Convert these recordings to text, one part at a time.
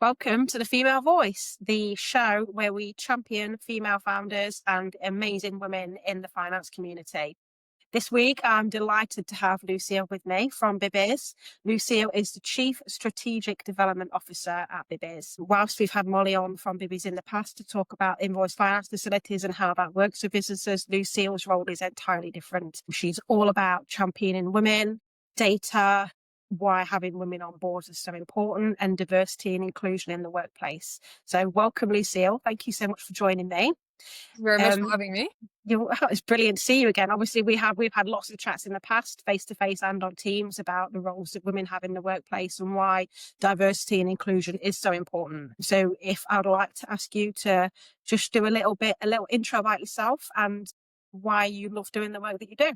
welcome to the Female Voice, the show where we champion female founders and amazing women in the finance community. This week, I'm delighted to have Lucile with me from Bibby's. Lucile is the Chief Strategic Development Officer at Bibby's. Whilst we've had Molly on from Bibby's in the past to talk about invoice finance facilities and how that works for businesses, Lucile's role is entirely different. She's all about championing women, data, why having women on board is so important, and diversity and inclusion in the workplace. So welcome, Lucile. Thank you so much for joining me. Thank you very much for having me. It's brilliant to see you again. Obviously, we've had lots of chats in the past, face to face and on Teams, about the roles that women have in the workplace and why diversity and inclusion is so important. So, if I'd like to ask you to just do a little intro about yourself and why you love doing the work that you do.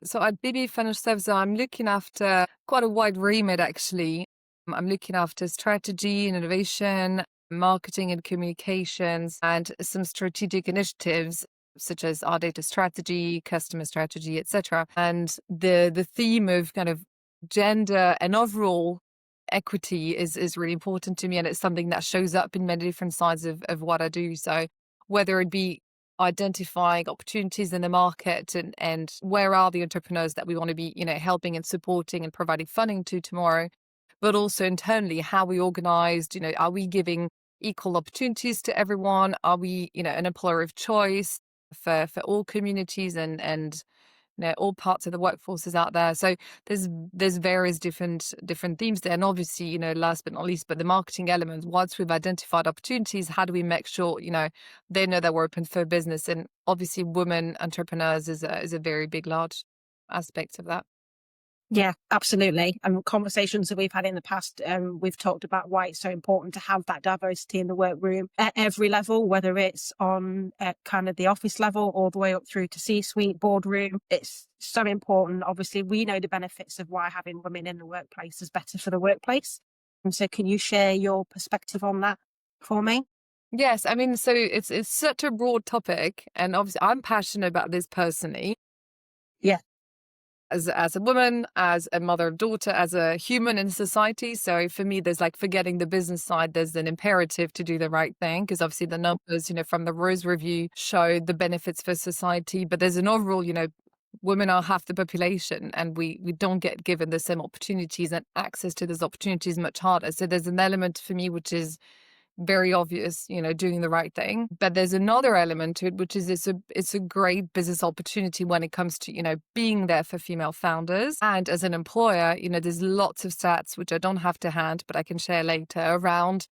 So at Bibby Financial Services, I'm looking after quite a wide remit, actually. I'm looking after strategy and innovation, marketing and communications, and some strategic initiatives such as our data strategy, customer strategy, etc. And the theme of kind of gender and overall equity is really important to me, and it's something that shows up in many different sides of what I do. So whether it be identifying opportunities in the market and where are the entrepreneurs that we want to be, helping and supporting and providing funding to tomorrow, but also internally, how we organized, are we giving equal opportunities to everyone? Are we, an employer of choice for all communities and all parts of the workforce is out there. So there's various different themes there. And obviously, last but not least, but the marketing element, once we've identified opportunities, how do we make sure, they know that we're open for business? And obviously women entrepreneurs is a very big, large aspect of that. Yeah, absolutely. And conversations that we've had in the past, we've talked about why it's so important to have that diversity in the workroom at every level, whether it's on kind of the office level all the way up through to C-suite, boardroom. It's so important. Obviously, we know the benefits of why having women in the workplace is better for the workplace. And so can you share your perspective on that for me? Yes, I mean, so it's such a broad topic, and obviously I'm passionate about this personally. Yeah. As a woman, as a mother of daughter, as a human in society. So for me, there's like forgetting the business side, there's an imperative to do the right thing, because obviously the numbers, from the Rose Review show the benefits for society. But there's an overall, women are half the population, and we don't get given the same opportunities, and access to those opportunities much harder. So there's an element for me which is very obvious, doing the right thing. But there's another element to it, which is it's a great business opportunity when it comes to, being there for female founders. And as an employer, there's lots of stats, which I don't have to hand, but I can share later, around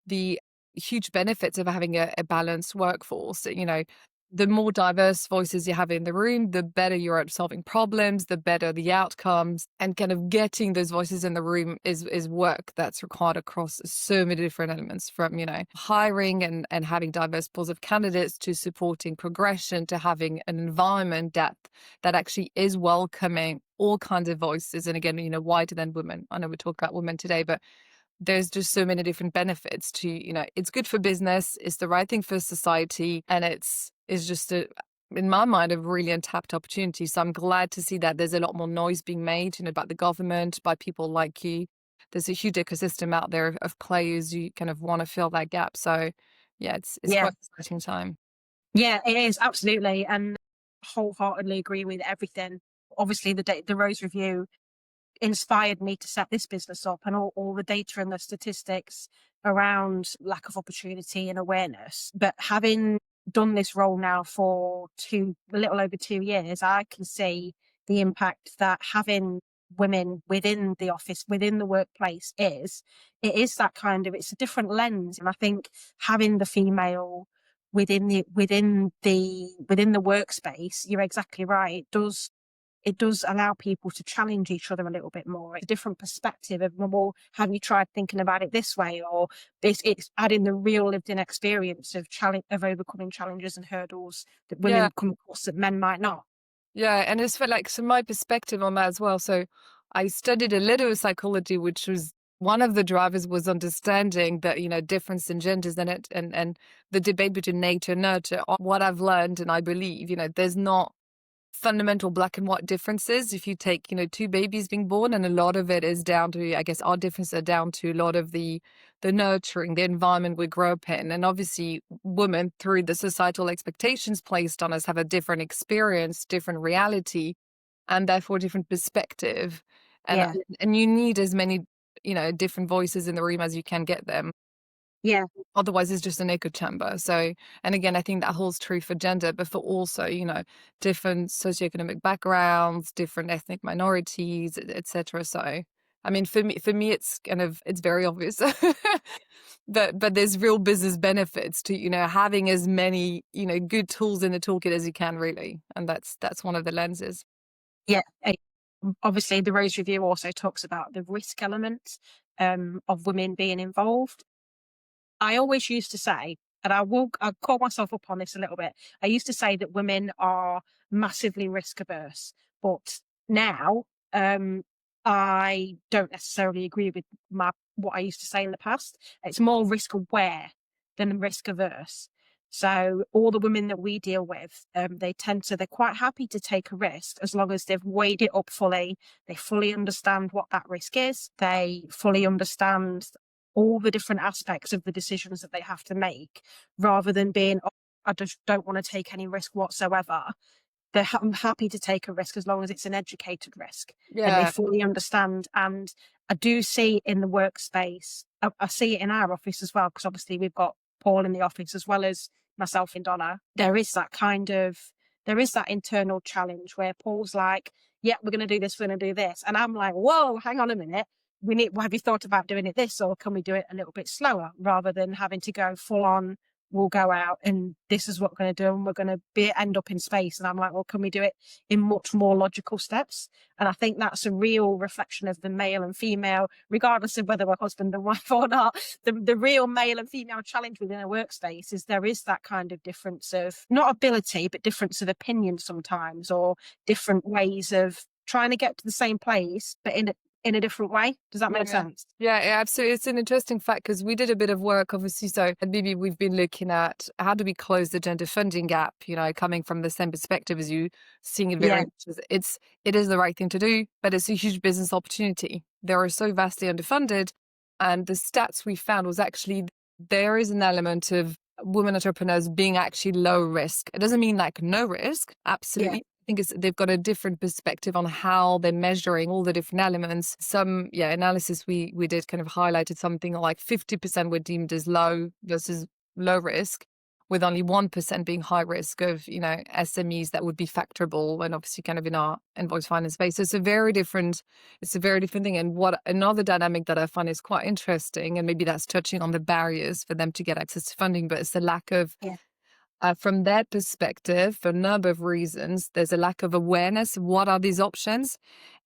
the huge benefits of having a balanced workforce. The more diverse voices you have in the room, the better you're at solving problems, the better the outcomes. And kind of getting those voices in the room is work that's required across so many different elements, from, hiring and having diverse pools of candidates, to supporting progression, to having an environment that actually is welcoming all kinds of voices. And again, wider than women. I know we talk about women today, but there's just so many different benefits to, it's good for business, it's the right thing for society, and it's just in my mind, a really untapped opportunity. So I'm glad to see that there's a lot more noise being made, by the government, by people like you. There's a huge ecosystem out there of players who kind of want to fill that gap. So yeah, it's quite an exciting time. Yeah, it is, absolutely. And wholeheartedly agree with everything. Obviously, the Rose Review inspired me to set this business up, and all the data and the statistics around lack of opportunity and awareness. But having done this role now for a little over 2 years, I can see the impact that having women within the office, within the workplace it is that kind of, it's a different lens. And I think having the female within the workspace, you're exactly right, it does allow people to challenge each other a little bit more. It's a different perspective of, well, have you tried thinking about it this way? Or it's adding the real lived in experience of overcoming challenges and hurdles that women come across that men might not. Yeah, and it's for so my perspective on that as well. So I studied a little psychology, which was one of the drivers was understanding that, difference in genders and the debate between nature and nurture. What I've learned, and I believe, there's not fundamental black and white differences. If you take, two babies being born, and a lot of it is down to, I guess, our differences are down to a lot of the nurturing, the environment we grow up in. And obviously women, through the societal expectations placed on us, have a different experience, different reality, and therefore different perspective. And Yeah, and you need as many, different voices in the room as you can get them. yeah, Otherwise, it's just an echo chamber. So, and again, I think that holds true for gender, but for also, different socioeconomic backgrounds, different ethnic minorities, etc. So, I mean, for me, it's very obvious. But there's real business benefits to, having as many, good tools in the toolkit as you can, really. And that's one of the lenses. yeah. Obviously, the Rose Review also talks about the risk element of women being involved. I always used to say, and I'll call myself up on this a little bit. I used to say that women are massively risk averse, but now um, I don't necessarily agree with what I used to say in the past. It's more risk aware than risk averse. So all the women that we deal with, they're quite happy to take a risk as long as they've weighed it up fully. They fully understand what that risk is. They fully understand all the different aspects of the decisions that they have to make, rather than being, oh, I just don't want to take any risk whatsoever. I'm happy to take a risk as long as it's an educated risk and they Yeah. fully understand. And I do see in the workspace, I see it in our office as well, because obviously we've got Paul in the office as well as myself and Donna. There is that internal challenge where Paul's like, yeah, we're going to do this, we're going to do this. And I'm like, whoa, hang on a minute. Have you thought about doing it this, or can we do it a little bit slower, rather than having to go full on, we'll go out and this is what we're going to do and we're going to end up in space. And I'm like, well, can we do it in much more logical steps? And I think that's a real reflection of the male and female, regardless of whether we're husband and wife or not. The real male and female challenge within a workspace is there is that kind of difference of not ability, but difference of opinion sometimes, or different ways of trying to get to the same place, but in a different way. Does that make Yeah. sense? Yeah, absolutely. It's an interesting fact because we did a bit of work, obviously. So at Bibi, we've been looking at how do we close the gender funding gap, coming from the same perspective as you, seeing it very Yeah, much as it is the right thing to do, but it's a huge business opportunity. They are so vastly underfunded. And the stats we found was actually there is an element of women entrepreneurs being actually low risk. It doesn't mean like no risk, yeah, absolutely. I think they've got a different perspective on how they're measuring all the different elements. Some analysis we did kind of highlighted something like 50% were deemed as low versus low risk, with only 1% being high risk of SMEs that would be factorable, and obviously kind of in our invoice finance space. So it's a very different thing. And what another dynamic that I find is quite interesting, and maybe that's touching on the barriers for them to get access to funding, but it's the lack of yeah, from their perspective, for a number of reasons, there's a lack of awareness of what are these options.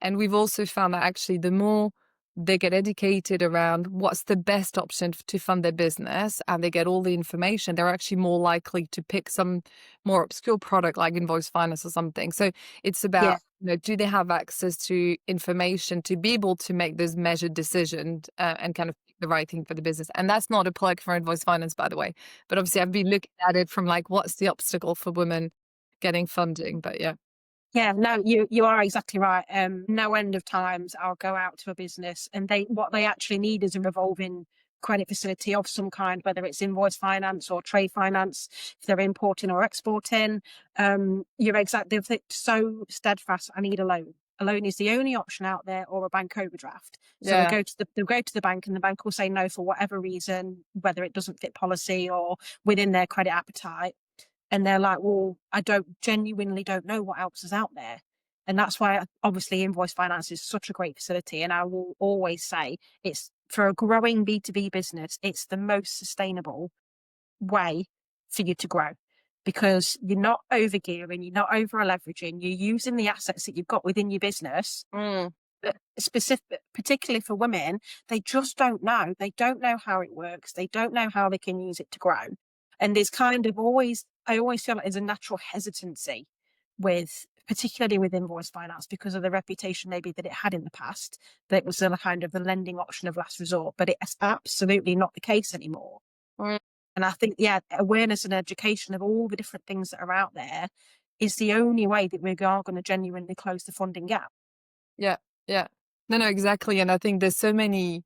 And we've also found that actually the more they get educated around what's the best option to fund their business, and they get all the information, they're actually more likely to pick some more obscure product like invoice finance or something. So it's yeah, about, do they have access to information to be able to make those measured decisions and kind of pick the right thing for the business. And that's not a plug for invoice finance, by the way. But obviously, I've been looking at it from like, what's the obstacle for women getting funding? But yeah. yeah. No, you are exactly right. No end of times I'll go out to a business and what they actually need is a revolving credit facility of some kind, whether it's invoice finance or trade finance, if they're importing or exporting. You're exactly so steadfast. I need a loan. A loan is the only option out there, or a bank overdraft. So Yeah. they'll go to the bank, and the bank will say no for whatever reason, whether it doesn't fit policy or within their credit appetite. And they're like, well, I genuinely don't know what else is out there. And that's why obviously invoice finance is such a great facility. And I will always say, it's for a growing B2B business, it's the most sustainable way for you to grow, because you're not over gearing, you're not over leveraging, you're using the assets that you've got within your business. Mm. But particularly for women, they just don't know. They don't know how it works. They don't know how they can use it to grow. And there's kind of I always feel like there's a natural hesitancy particularly with invoice finance, because of the reputation maybe that it had in the past, that it was a kind of the lending option of last resort, but it's absolutely not the case anymore. Mm. And I think, yeah, awareness and education of all the different things that are out there is the only way that we are going to genuinely close the funding gap. Yeah, yeah. No, exactly. And I think there's so many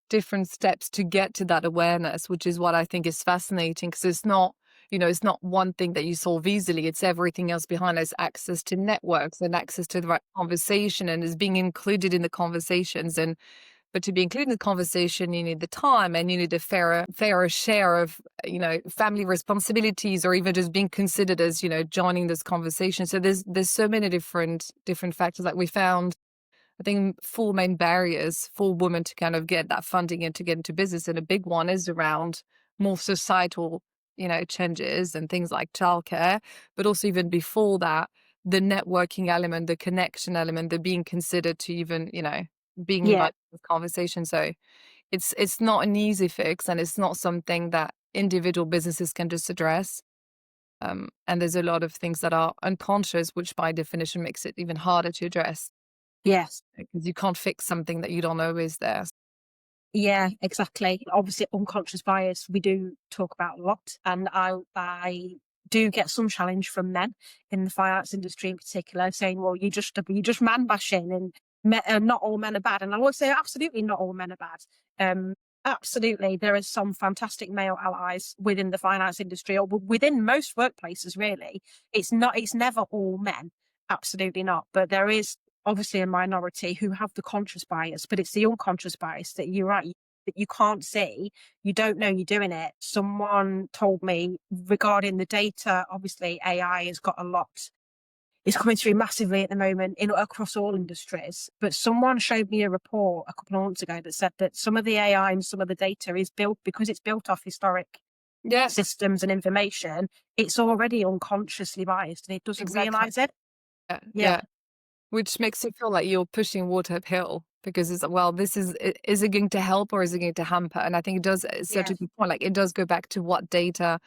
different steps to get to that awareness, which is what I think is fascinating because it's not, it's not one thing that you solve easily. It's everything else behind. There's access to networks and access to the right conversation and is being included in the conversations. But to be included in the conversation, you need the time and you need a fairer share of, family responsibilities or even just being considered as, joining this conversation. So there's so many different factors. Like we found, I think, four main barriers for women to kind of get that funding and to get into business. And a big one is around more societal, changes and things like childcare. But also even before that, the networking element, the connection element, the being considered to even, being Yeah. invited to the conversation. So it's not an easy fix and it's not something that individual businesses can just address. And there's a lot of things that are unconscious, which by definition makes it even harder to address Yes. because you can't fix something that you don't know is there. Yeah, exactly. Obviously, unconscious bias we do talk about a lot, and I do get some challenge from men in the finance industry in particular, saying, "Well, you just man bashing, and not all men are bad." And I would say, absolutely, not all men are bad. Absolutely, there are some fantastic male allies within the finance industry, or within most workplaces. Really, it's never all men. Absolutely not. But there is obviously a minority who have the conscious bias, but it's the unconscious bias that you're right, that you can't see, you don't know you're doing it. Someone told me regarding the data, obviously AI has got a lot, it's coming through massively at the moment in across all industries. But someone showed me a report a couple of months ago that said that some of the AI and some of the data is built because it's built off historic Yeah, systems and information. It's already unconsciously biased and it doesn't exactly. realize it. Yeah, Yeah. yeah. Which makes you feel like you're pushing water uphill because it's, well, is it going to help or is it going to hamper? And I think it does, it's such a Yeah. good point. Like it does go back to what data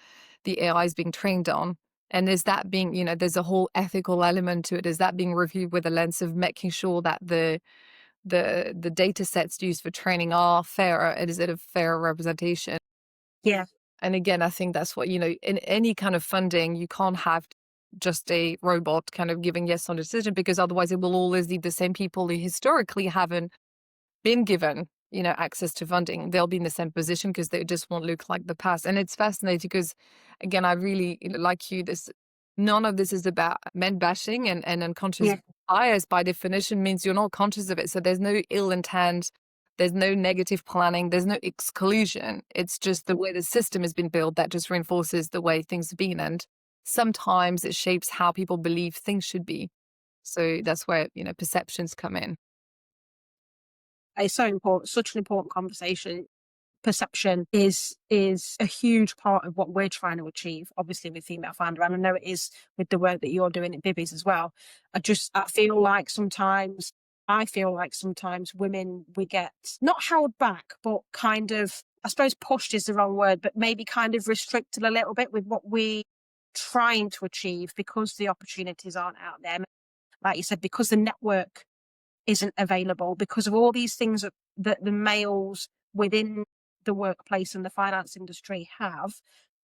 the AI is being trained on. And is that being, there's a whole ethical element to it. Is that being reviewed with a lens of making sure that the data sets used for training are fairer? And is it a fair representation? Yeah. And again, I think that's what, in any kind of funding, you can't have just a robot kind of giving yes on a decision because otherwise it will always leave the same people who historically haven't been given, access to funding. They'll be in the same position because they just won't look like the past. And it's fascinating because, again, I really like you. None of this is about men bashing and unconscious Yeah. bias. By definition, means you're not conscious of it. So there's no ill intent. There's no negative planning. There's no exclusion. It's just the way the system has been built that just reinforces the way things have been. And sometimes it shapes how people believe things should be. So that's where, perceptions come in. It's so important, such an important conversation. Perception is a huge part of what we're trying to achieve, obviously with Female Founder, and I know it is with the work that you're doing at Bibby's as well. I feel like sometimes women, we get not held back, but kind of, I suppose pushed is the wrong word, but maybe kind of restricted a little bit with what we're trying to achieve because the opportunities aren't out there. Like you said, because the network isn't available, because of all these things that the males within the workplace and the finance industry have,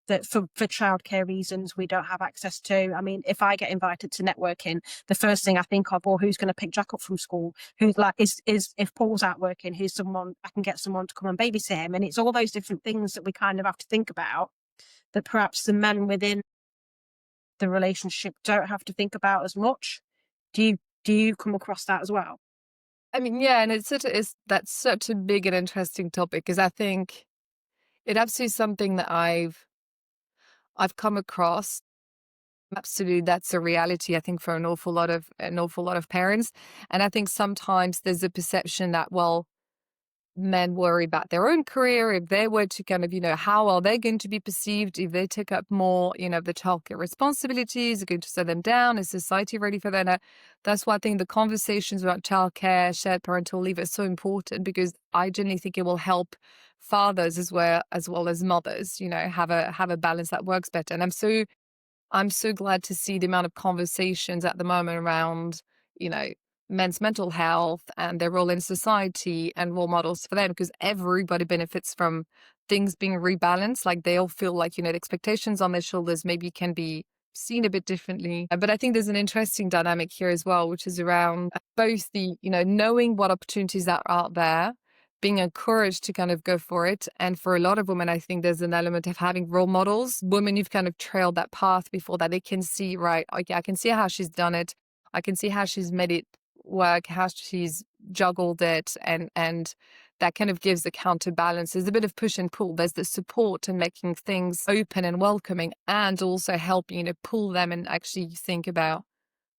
that for childcare reasons we don't have access to. I mean, if I get invited to networking, the first thing I think of, well, who's going to pick Jack up from school? Who's like, is if Paul's out working, who's someone I can get someone to come and babysit him? And it's all those different things that we kind of have to think about that perhaps the men within the relationship don't have to think about as much. Do you come across that as well? I mean, yeah, and that's such a big and interesting topic because I think it absolutely is something that I've come across. Absolutely, that's a reality, I think, for an awful lot of parents. And I think sometimes there's a perception that, well, men worry about their own career. If they were to kind of, how are they going to be perceived if they take up more, of the childcare responsibilities? Are going to set them down? Is society ready for that? That's why I think the conversations about childcare, shared parental leave are so important because I genuinely think it will help fathers as well as mothers, have a balance that works better. And I'm so glad to see the amount of conversations at the moment around, you know, men's mental health and their role in society and role models for them because everybody benefits from things being rebalanced. Like they all feel like, the expectations on their shoulders maybe can be seen a bit differently. But I think there's an interesting dynamic here as well, which is around both the, knowing what opportunities are out there, being encouraged to kind of go for it. And for a lot of women, I think there's an element of having role models, women who've kind of trailed that path before, that they can see, right, okay, I can see how she's done it. I can see how she's made it work, how she's juggled it, and that kind of gives the counterbalance. There's a bit of push and pull. There's the support and making things open and welcoming, and also helping, pull them and actually think about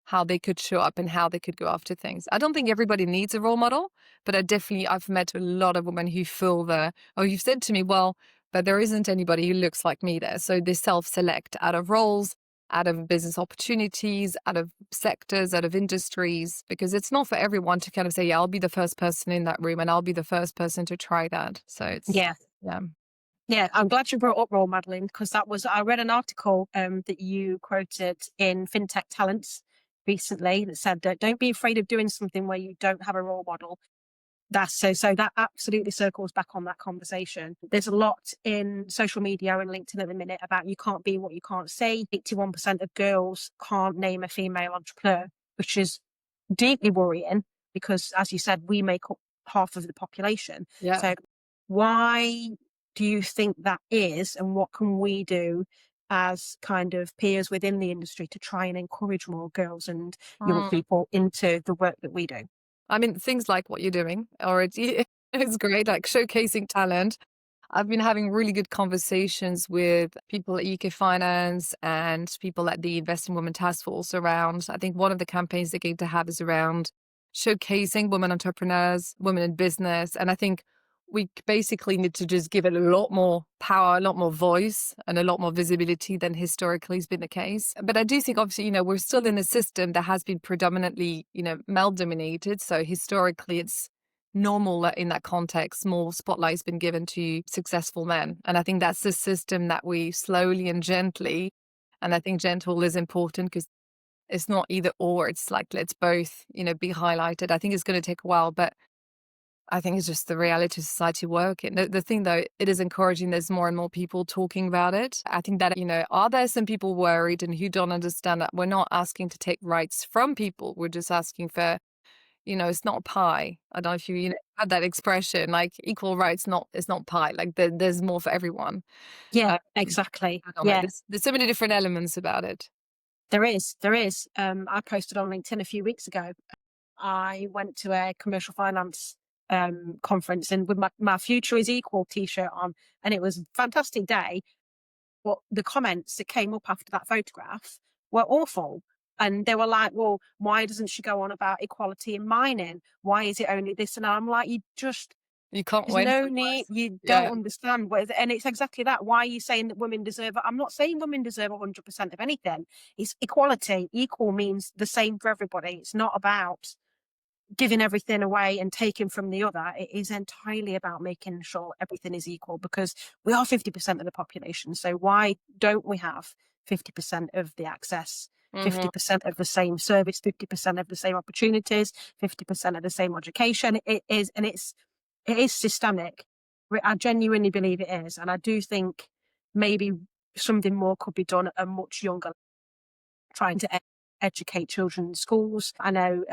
how they could show up and how they could go after things. I don't think everybody needs a role model, but I've met a lot of women who feel you've said to me, well, but there isn't anybody who looks like me there. So they self-select out of roles, out of business opportunities, out of sectors, out of industries, because it's not for everyone to kind of say, yeah, I'll be the first person in that room and I'll be the first person to try that. So Yeah. yeah. Yeah, I'm glad you brought up role modeling, because I read an article that you quoted in FinTech Talents recently that said that don't be afraid of doing something where you don't have a role model. So that absolutely circles back on that conversation. There's a lot in social media and LinkedIn at the minute about you can't be what you can't say. 81% of girls can't name a female entrepreneur, which is deeply worrying because, as you said, we make up half of the population. Yeah. So why do you think that is, and what can we do as kind of peers within the industry to try and encourage more girls and young people into the work that we do? I mean, things like what you're doing already is great, like showcasing talent. I've been having really good conversations with people at UK Finance and people at the Investing Women Task Force around, I think one of the campaigns they're going to have is around showcasing women entrepreneurs, women in business. And I think we basically need to just give it a lot more power, a lot more voice, and a lot more visibility than historically has been the case. But I do think, obviously, we're still in a system that has been predominantly, male dominated. So historically, it's normal that in that context, more spotlight has been given to successful men. And I think that's the system that we slowly and gently, and I think gentle is important because it's not either or, it's like, let's both, be highlighted. I think it's going to take a while, but I think it's just the reality of society working. The thing, though, it is encouraging. There's more and more people talking about it. I think that, are there some people worried and who don't understand that we're not asking to take rights from people? We're just asking for, it's not pie. I don't know if you had that expression, like equal rights, it's not pie. Like there's more for everyone. Yeah, exactly. I don't know. Yeah, There's so many different elements about it. there is. There is. I posted on LinkedIn a few weeks ago. I went to a commercial finance conference and with my Future is Equal t-shirt on, and it was a fantastic day. But the comments that came up after that photograph were awful. And they were like, well, why doesn't she go on about equality in mining? Why is it only this? And I'm like, You can't there's win. no need. You Yeah. don't understand. And it's exactly that. Why are you saying that women deserve it? I'm not saying women deserve 100% of anything. It's equality. Equal means the same for everybody. It's not about giving everything away and taking from the other. It is entirely about making sure everything is equal, because we are 50% of the population. So why don't we have 50% of the access, 50% of the same service, 50% of the same opportunities, 50% of the same education? It is systemic. I genuinely believe it is. And I do think maybe something more could be done at a much younger, trying to educate children in schools. I know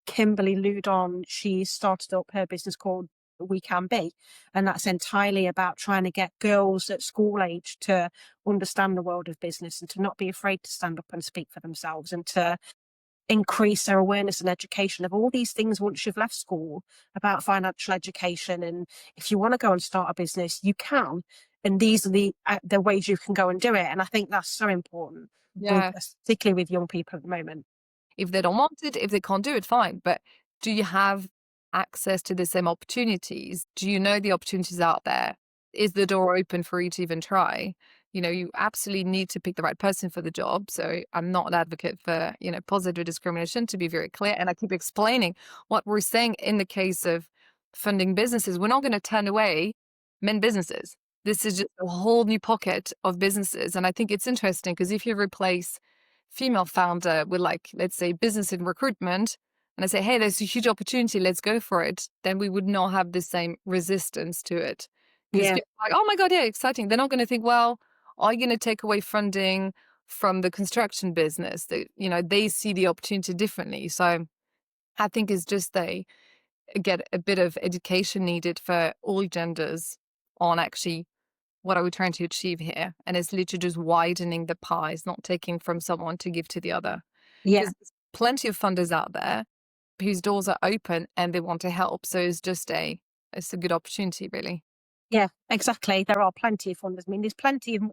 Kimberly Ludon, she started up her business called We Can Be, and that's entirely about trying to get girls at school age to understand the world of business and to not be afraid to stand up and speak for themselves, and to increase their awareness and education of all these things once you've left school about financial education. And if you want to go and start a business, you can. And these are the ways you can go and do it. And I think that's so important, Yeah. particularly with young people at the moment. If they don't want it, if they can't do it, fine. But do you have access to the same opportunities? Do you know the opportunities out there? Is the door open for you to even try? You absolutely need to pick the right person for the job. So I'm not an advocate for, positive discrimination, to be very clear. And I keep explaining what we're saying in the case of funding businesses. We're not going to turn away men businesses. This is just a whole new pocket of businesses. And I think it's interesting because if you replace female founder with, like, let's say business and recruitment, and I say, hey, there's a huge opportunity, let's go for it, then we would not have the same resistance to it. Because Yeah. people are like, oh my God, yeah, exciting. They're not going to think, well, are you going to take away funding? from the construction business. That, they see the opportunity differently. So I think it's just they get a bit of education needed for all genders on actually what are we trying to achieve here? And it's literally just widening the pie. It's not taking from someone to give to the other. Yeah. Because there's plenty of funders out there whose doors are open and they want to help. So it's a good opportunity, really. Yeah, exactly. There are plenty of funders. I mean,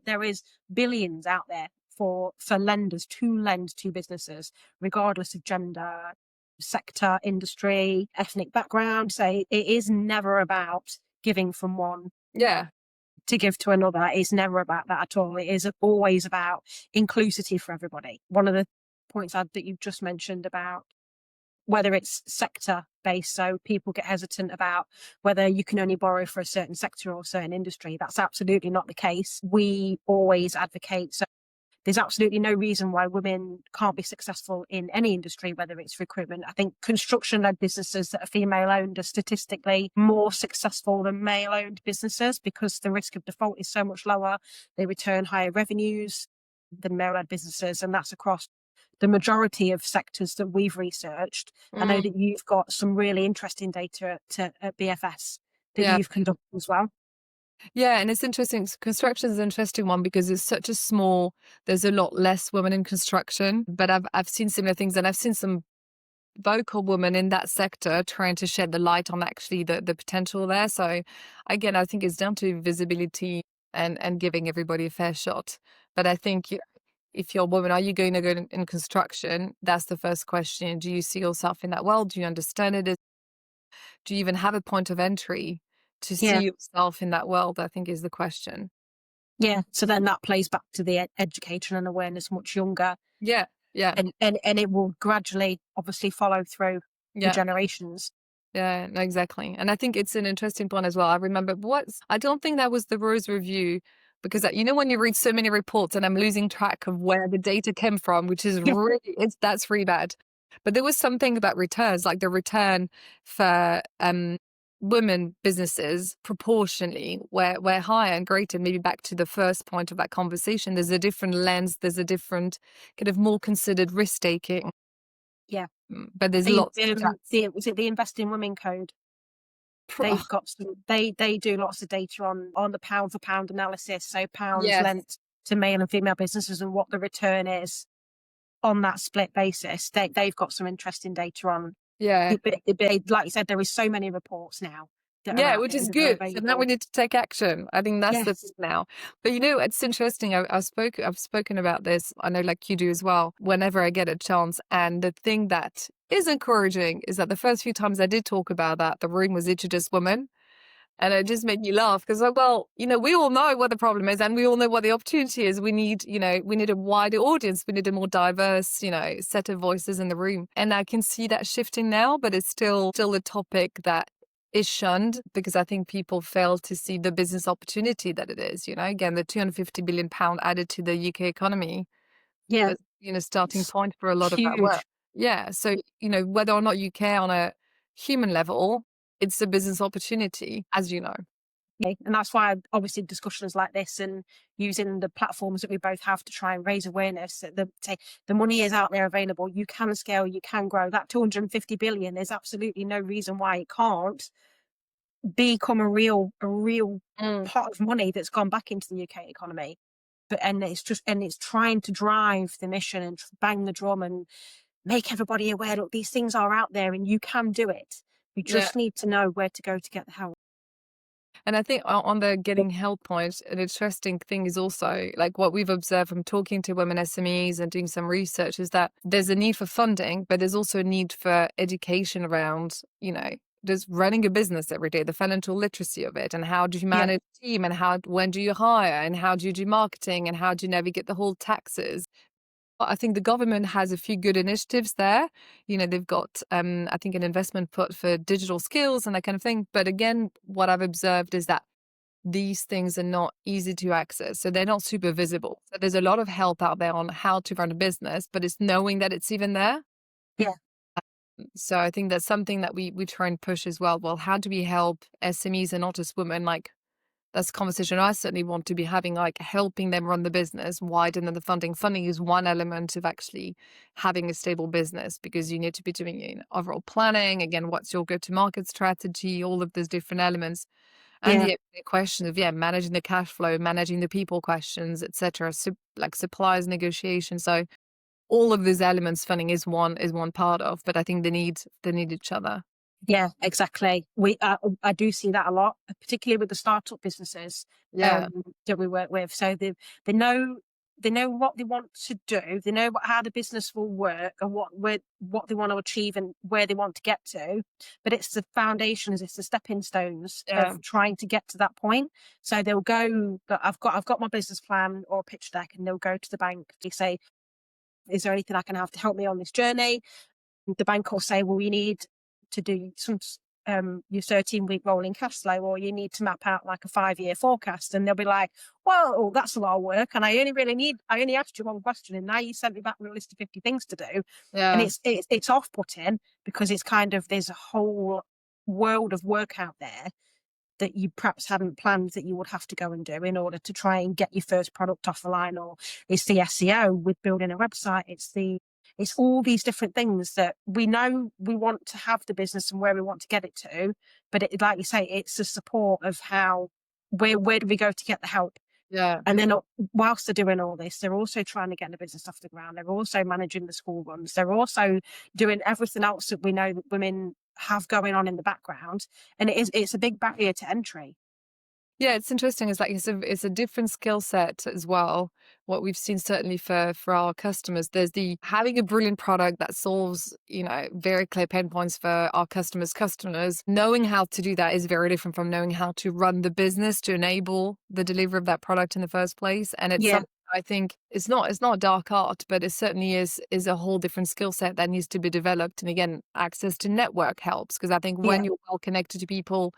there is billions out there for lenders to lend to businesses, regardless of gender, sector, industry, ethnic background. So it is never about giving from one Yeah. to give to another. It's never about that at all. It is always about inclusivity for everybody. One of the points that you've just mentioned about whether it's sector based, so people get hesitant about whether you can only borrow for a certain sector or a certain industry. That's absolutely not the case. We always advocate. So there's absolutely no reason why women can't be successful in any industry, whether it's recruitment. I think construction-led businesses that are female-owned are statistically more successful than male-owned businesses because the risk of default is so much lower. They return higher revenues than male-led businesses, and that's across the majority of sectors that we've researched. I know that you've got some really interesting data at BFS that Yeah. you've conducted as well. Yeah, and it's interesting. Construction is an interesting one because it's such a small. There's a lot less women in construction, but I've seen similar things, and I've seen some vocal women in that sector trying to shed the light on actually the potential there. So again, I think it's down to visibility and giving everybody a fair shot. But I think if you're a woman, are you going to go in construction? That's the first question. Do you see yourself in that world? Do you understand it? Do you even have a point of entry to see Yeah. yourself in that world? I think is the question. Yeah. So then that plays back to the education and awareness much younger. Yeah, yeah, And it will gradually obviously follow through the yeah. generations. Yeah, no, exactly. And I think it's an interesting point as well. I remember I don't think that was the Rose Review because when you read so many reports and I'm losing track of where the data came from, which is Yeah. that's really bad. But there was something about returns, like the return for women businesses proportionally were higher and greater. Maybe back to the first point of that conversation, there's a different lens, there's a different kind of more considered risk taking. Yeah. But there's lots of stats. Was it the Invest in Women Code? They've got they do lots of data on the pound for pound analysis. So pounds Yes. lent to male and female businesses and what the return is on that split basis. They've got some interesting data on. Yeah. But like you said, there is so many reports now that are Yeah, out which there is that are good. So now we available. need to take action. I think that's the thing Yes. now. But it's interesting. I've spoken about this. I know, like you do as well. Whenever I get a chance, and the thing that is encouraging is that the first few times I did talk about that, the room was literally just women, and it just made me laugh because, we all know what the problem is, and we all know what the opportunity is. We need a wider audience. We need a more diverse, set of voices in the room, and I can see that shifting now. But it's still a topic that is shunned because I think people fail to see the business opportunity that it is. Again, the £250 billion added to the UK economy, Yeah. starting It's point for a lot of that work. huge. Yeah. So, whether or not you care on a human level, it's a business opportunity, as you know. And that's why obviously discussions like this and using the platforms that we both have to try and raise awareness that the money is out there available. You can scale, you can grow. That 250 billion, there's absolutely no reason why it can't become a real Mm. pot of money that's gone back into the UK economy. And it's trying to drive the mission and bang the drum and make everybody aware, look, these things are out there and you can do it. You Yeah. just need to know where to go to get the help. And I think on the getting help point, an interesting thing is also like what we've observed from talking to women SMEs and doing some research is that there's a need for funding, but there's also a need for education around, just running a business every day, the financial literacy of it, and how do you Yeah. manage a team, and when do you hire, and how do you do marketing, and how do you navigate the whole taxes. I think the government has a few good initiatives there. They've got, I think, an investment put for digital skills and that kind of thing. But again, what I've observed is that these things are not easy to access. So they're not super visible. So there's a lot of help out there on how to run a business, but it's knowing that it's even there. Yeah. So I think that's something that we try and push as well. Well, how do we help SMEs and not just women, like that's a conversation I certainly want to be having, like helping them run the business, widen the funding. Funding is one element of actually having a stable business, because you need to be doing, overall planning. Again, what's your go-to-market strategy, all of those different elements. And Yeah. the question of, managing the cash flow, managing the people questions, etc. Like suppliers negotiation. So all of these elements, funding is one part of, but I think they need each other. Yeah, exactly. I do see that a lot, particularly with the startup businesses Yeah, that we work with. So they know they know what they want to do. They know how the business will work and what they want to achieve and where they want to get to. But it's the foundations, it's the stepping stones yeah, of trying to get to that point. So they'll go. I've got my business plan or pitch deck, and they'll go to the bank. They say, "Is there anything I can have to help me on this journey?" The bank will say, well, you need to do your 13-week rolling cash flow, or you need to map out like a 5-year forecast. And they'll be like, well, that's a lot of work. And I only asked you one question, and now you sent me back with a list of 50 things to do. And yeah, it's off-putting, because it's kind of, there's a whole world of work out there that you perhaps hadn't planned that you would have to go and do in order to try and get your first product off the line. Or it's the SEO with building a website. It's all these different things that we know we want to have the business and where we want to get it to. But like you say, it's the support of where do we go to get the help? yeah. And then whilst they're doing all this, they're also trying to get the business off the ground. They're also managing the school runs. They're also doing everything else that we know that women have going on in the background. And it's a big barrier to entry. Yeah, it's interesting. It's like it's a different skill set as well. What we've seen certainly for our customers, there's the having a brilliant product that solves, very clear pain points for our customers. Knowing how to do that is very different from knowing how to run the business to enable the delivery of that product in the first place. And it's Yeah, something I think it's not dark art, but it certainly is a whole different skill set that needs to be developed. And again, access to network helps, because I think when yeah, you're well connected to people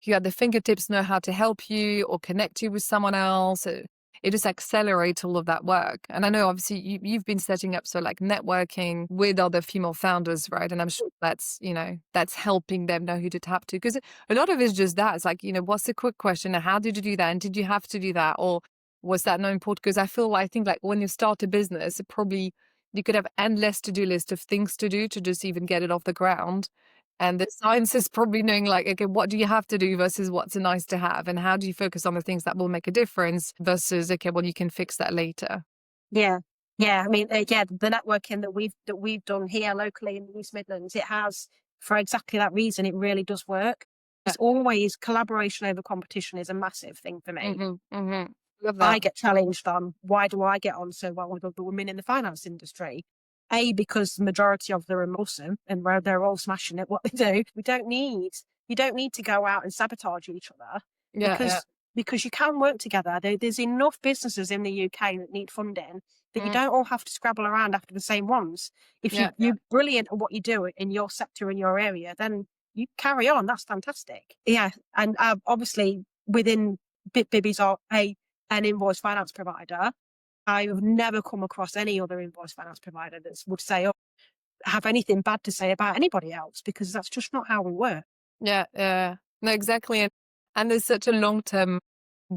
who at the fingertips know how to help you or connect you with someone else. It just accelerates all of that work. And I know obviously you've been setting up, so like networking with other female founders, right? And I'm sure that's helping them know who to tap to. Because a lot of it's just that. It's like, what's the quick question? And how did you do that? And did you have to do that? Or was that not important? Because I think like when you start a business, it probably you could have endless to-do list of things to do to just even get it off the ground. And the science is probably knowing like, okay, what do you have to do versus what's a nice to have? And how do you focus on the things that will make a difference versus, okay, well, you can fix that later. yeah, yeah. I mean, yeah, the networking that we've done here locally in the East Midlands, it has, for exactly that reason. It really does work. Yeah. It's always collaboration over competition is a massive thing for me. Love I that. get challenged on, why do I get on so well with other women in the finance industry? A, because the majority of them are Muslim and where they're all smashing at what they do. You don't need to go out and sabotage each other, Yeah, yeah, because you can work together. There's enough businesses in the UK that need funding, that you mhm, don't all have to scrabble around after the same ones. If yeah, you're brilliant at what you do in your sector, in your area, then you carry on. That's fantastic. Yeah, and obviously within Bibby's are an invoice finance provider. I've never come across any other invoice finance provider that would say, oh, have anything bad to say about anybody else, because that's just not how we work. yeah, yeah. No, exactly. And there's such a long-term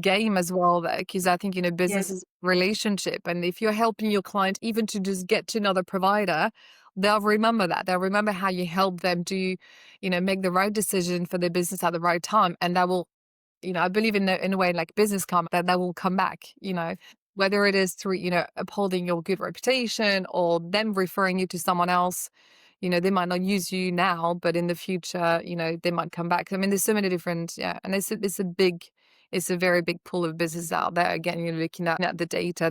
game as well there, because I think, Yeah, business is a relationship. And if you're helping your client even to just get to another provider, they'll remember that. They'll remember how you help them to, make the right decision for their business at the right time. And that will, I believe in a way like business karma, that will come back, whether it is through, upholding your good reputation or them referring you to someone else. They might not use you now, but in the future, they might come back. I mean, there's so many different, yeah. And it's a very big pool of business out there. Again, you're looking at the data.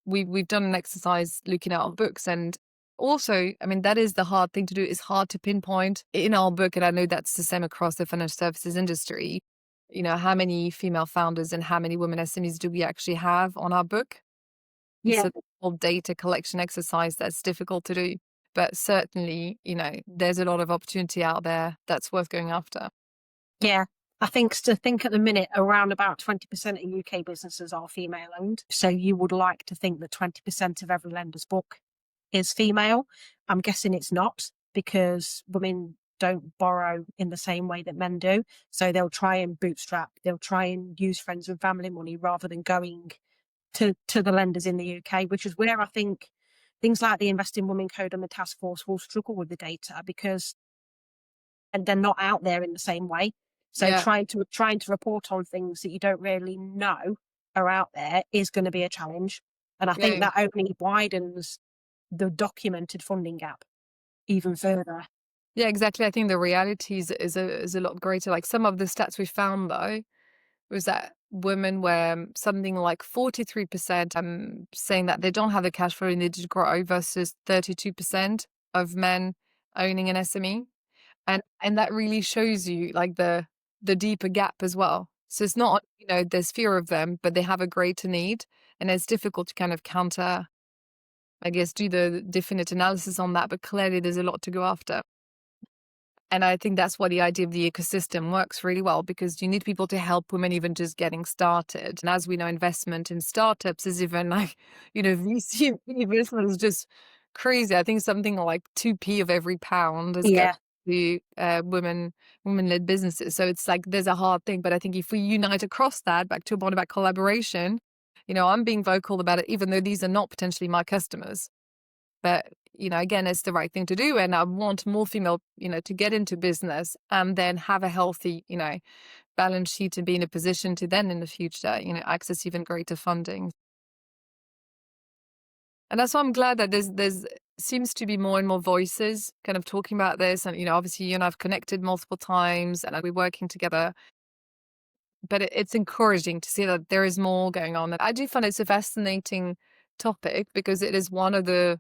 We've done an exercise looking at our books, and also, I mean, that is the hard thing to do. It's hard to pinpoint in our book, and I know that's the same across the financial services industry. How many female founders and how many women SMEs do we actually have on our book? yeah, So the whole data collection exercise, that's difficult to do. But certainly, there's a lot of opportunity out there that's worth going after. yeah. I think at the minute around about 20% of UK businesses are female owned. So you would like to think that 20% of every lender's book is female. I'm guessing it's not, because women don't borrow in the same way that men do. So they'll try and bootstrap, they'll try and use friends and family money rather than going to the lenders in the UK, which is where I think things like the Investing Women Code and the task force will struggle with the data because and they're not out there in the same way. So Yeah. trying to report on things that you don't really know are out there is going to be a challenge. And I think Yeah. that only widens the documented funding gap even further. Yeah, exactly. I think the reality is a lot greater. Like some of the stats we found though was that women were something like 43% saying that they don't have the cash flow needed to grow versus 32% of men owning an SME. And that really shows you like the deeper gap as well. So it's not, there's fear of them, but they have a greater need. And it's difficult to kind of counter, I guess, do the definite analysis on that, but clearly there's a lot to go after. And I think that's why the idea of the ecosystem works really well, because you need people to help women even just getting started. And as we know, investment in startups is even like, VC investment is just crazy. I think something like 2p of every pound is going Yeah. to women-led businesses. So it's like there's a hard thing. But I think if we unite across that, back to a point about collaboration, I'm being vocal about it, even though these are not potentially my customers. But, again, it's the right thing to do. And I want more female, to get into business and then have a healthy, balance sheet and be in a position to then in the future, access even greater funding. And that's why I'm glad that there's seems to be more and more voices kind of talking about this. And, obviously you and I've connected multiple times and we're working together. But it's encouraging to see that there is more going on. And I do find it's a fascinating topic because it is one of the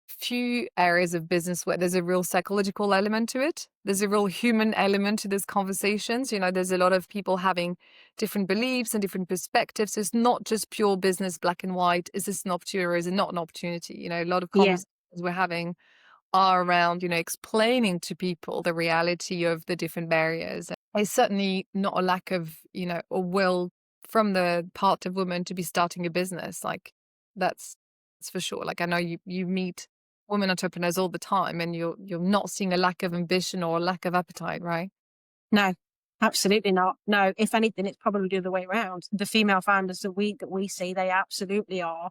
few areas of business where there's a real psychological element to it. There's a real human element to these conversations. There's a lot of people having different beliefs and different perspectives. It's not just pure business, black and white. Is this an opportunity or is it not an opportunity? A lot of Yeah. conversations we're having are around, explaining to people the reality of the different barriers. It's certainly not a lack of, a will from the part of women to be starting a business. Like that's for sure. Like I know you meet women entrepreneurs all the time and you're not seeing a lack of ambition or a lack of appetite, right? No, absolutely not. No, if anything, it's probably the other way around. The female founders that we see, they absolutely are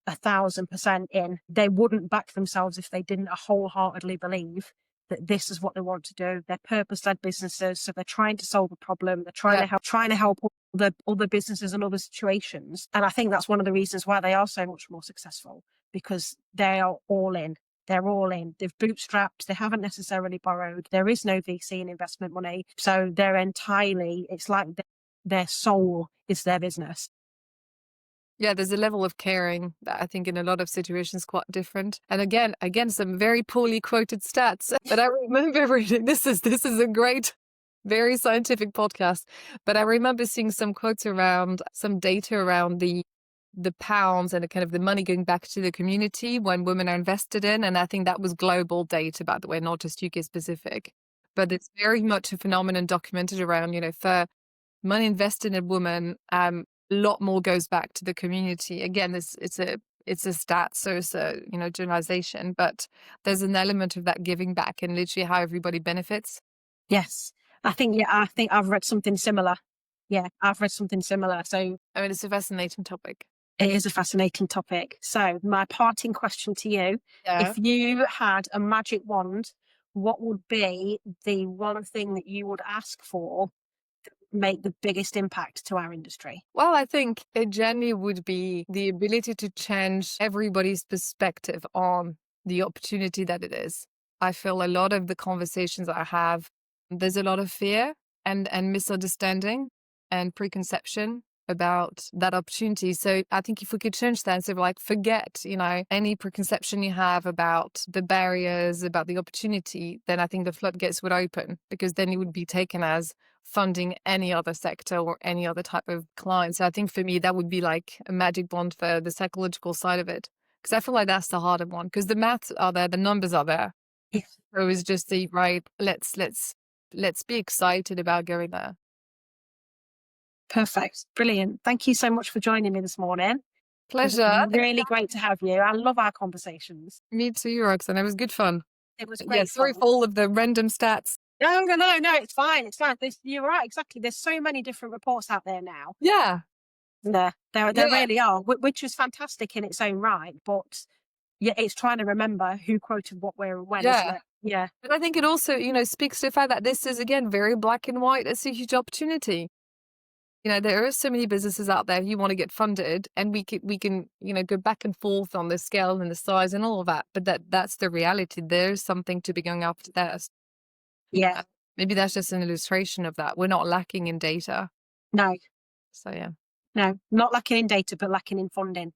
1,000% in. They wouldn't back themselves if they didn't wholeheartedly believe that this is what they want to do. They're purpose-led businesses, so they're trying to solve a problem. They're Yeah. trying to help other businesses and other situations. And I think that's one of the reasons why they are so much more successful, because they are all in. They're all in. They've bootstrapped. They haven't necessarily borrowed. There is no VC and investment money. So they're entirely, it's like their soul is their business. Yeah, there's a level of caring that I think in a lot of situations quite different. And again, some very poorly quoted stats. But I remember reading this is a great, very scientific podcast. But I remember seeing some quotes around some data around the pounds and the kind of the money going back to the community when women are invested in. And I think that was global data, by the way, not just UK specific. But it's very much a phenomenon documented around, for money invested in women, a lot more goes back to the community. Again, it's a stat, so it's a generalization, but there's an element of that giving back and literally how everybody benefits. Yes. I think I've read something similar. Yeah, I've read something similar. So I mean, it's a fascinating topic. it is a fascinating topic. So my parting question to you, Yeah. if you had a magic wand, what would be the one thing that you would ask for to make the biggest impact to our industry? Well, I think it generally would be the ability to change everybody's perspective on the opportunity that it is. I feel a lot of the conversations I have, there's a lot of fear and misunderstanding and preconception about that opportunity. So I think if we could change that, instead of like forget, any preconception you have about the barriers, about the opportunity, then I think the floodgates would open, because then it would be taken as funding any other sector or any other type of client. So I think for me, that would be like a magic wand for the psychological side of it. Because I feel like that's the harder one, because the maths are there, the numbers are there. Yes. So it's just the right, let's be excited about going there. Perfect. Brilliant. Thank you so much for joining me this morning. It was Pleasure. really great to have you. I love our conversations. Me too, Roxanne. It was good fun. It was Yeah, great sorry fun. for all of the random stats. No, it's fine. It's fine. You're right, exactly. There's so many different reports out there now. Yeah, There yeah, really are, which is fantastic in its own right. But yeah, it's trying to remember who quoted what, where, and when, isn't yeah. it? Yeah, But I think it also, speaks to the fact that this is, again, very black and white. It's a huge opportunity. There are so many businesses out there who want to get funded, and we can, go back and forth on the scale and the size and all of that. But that's the reality. There's something to be going after there. yeah. Maybe that's just an illustration of that. We're not lacking in data. No, So yeah. no, not lacking in data, but lacking in funding.